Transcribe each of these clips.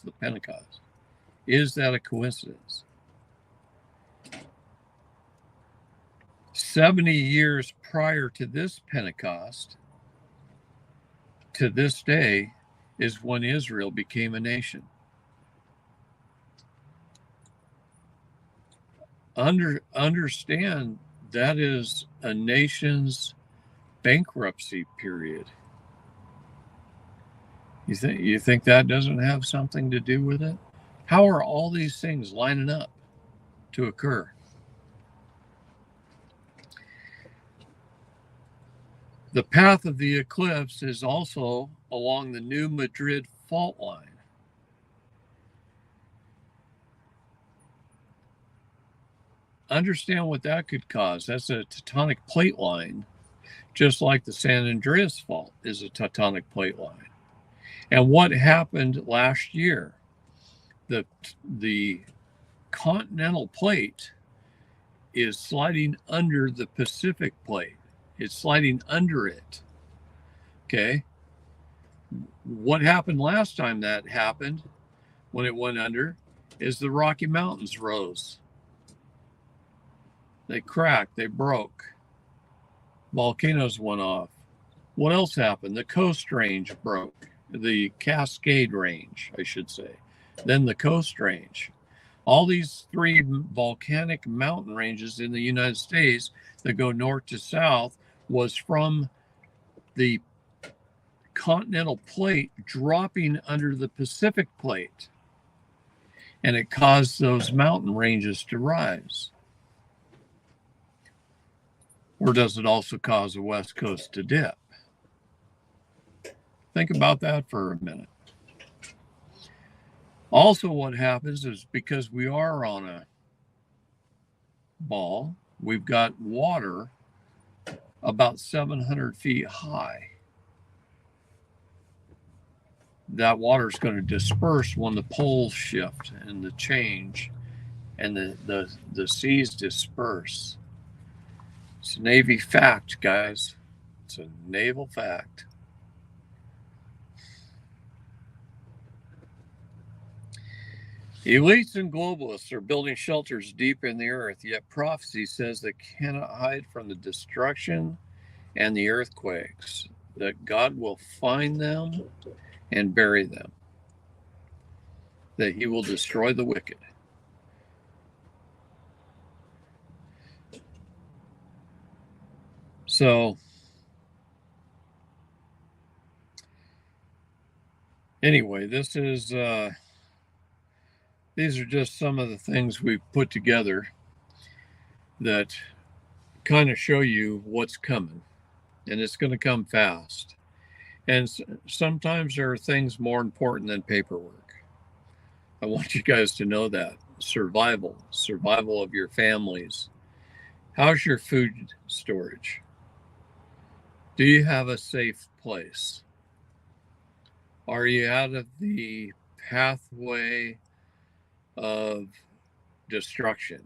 the Pentecost. Is that a coincidence? 70 years prior to this Pentecost, to this day, is when Israel became a nation. Understand that is a nation's bankruptcy period. You think that doesn't have something to do with it? How are all these things lining up to occur? The path of the eclipse is also along the New Madrid fault line. Understand what that could cause. That's a tectonic plate line, just like the San Andreas fault is a tectonic plate line. And what happened last year? The continental plate is sliding under the Pacific plate. It's sliding under it. Okay. What happened last time that happened, when it went under, is the Rocky Mountains rose. They cracked, they broke. Volcanoes went off. What else happened? The Coast Range broke. The Cascade Range, I should say. Then the Coast Range. All these three volcanic mountain ranges in the United States that go north to south was from the continental plate dropping under the Pacific plate. And it caused those mountain ranges to rise. Or does it also cause the West Coast to dip? Think about that for a minute. Also, what happens is because we are on a ball, we've got water about 700 feet high. That water is going to disperse when the poles shift and the change, and the seas disperse. It's a Navy fact, guys. It's a naval fact. Elites and globalists are building shelters deep in the earth, yet prophecy says they cannot hide from the destruction and the earthquakes, that God will find them and bury them, that he will destroy the wicked. So, anyway, these are just some of the things we've put together that kind of show you what's coming, and it's going to come fast. And sometimes there are things more important than paperwork. I want you guys to know that. Survival of your families. How's your food storage? Do you have a safe place? Are you out of the pathway of destruction?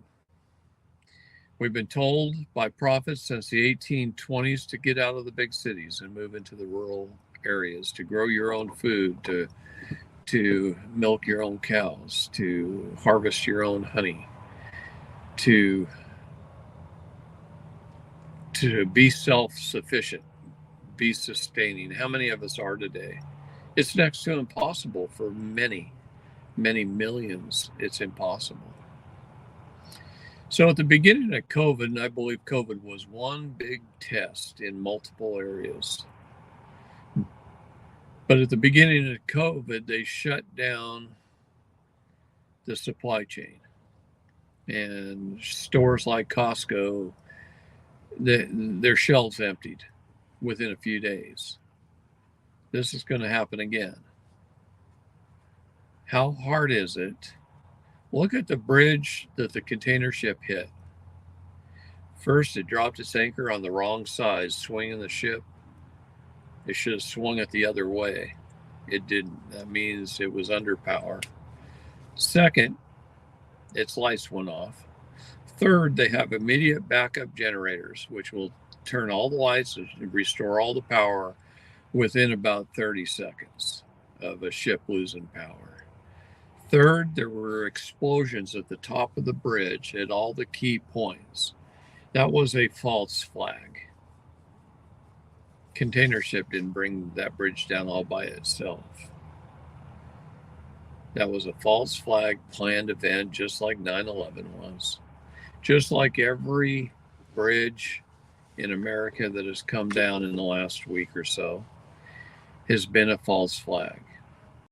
We've been told by prophets since the 1820s to get out of the big cities and move into the rural areas, to grow your own food, to milk your own cows, to harvest your own honey, to be self-sufficient, be sustaining. How many of us are today? It's next to impossible for many millions. It's impossible. So at the beginning of COVID, and I believe COVID was one big test in multiple areas. But at the beginning of COVID, they shut down the supply chain. And stores like Costco, their shelves emptied within a few days. This is going to happen again. How hard is it? Look at the bridge that the container ship hit. First, it dropped its anchor on the wrong side, swinging the ship. It should have swung it the other way. It didn't. That means it was under power. Second, its lights went off. Third, they have immediate backup generators, which will turn all the lights and restore all the power within about 30 seconds of a ship losing power. Third, there were explosions at the top of the bridge at all the key points. That was a false flag. Container ship didn't bring that bridge down all by itself. That was a false flag planned event, just like 9/11 was. Just like every bridge in America that has come down in the last week or so has been a false flag.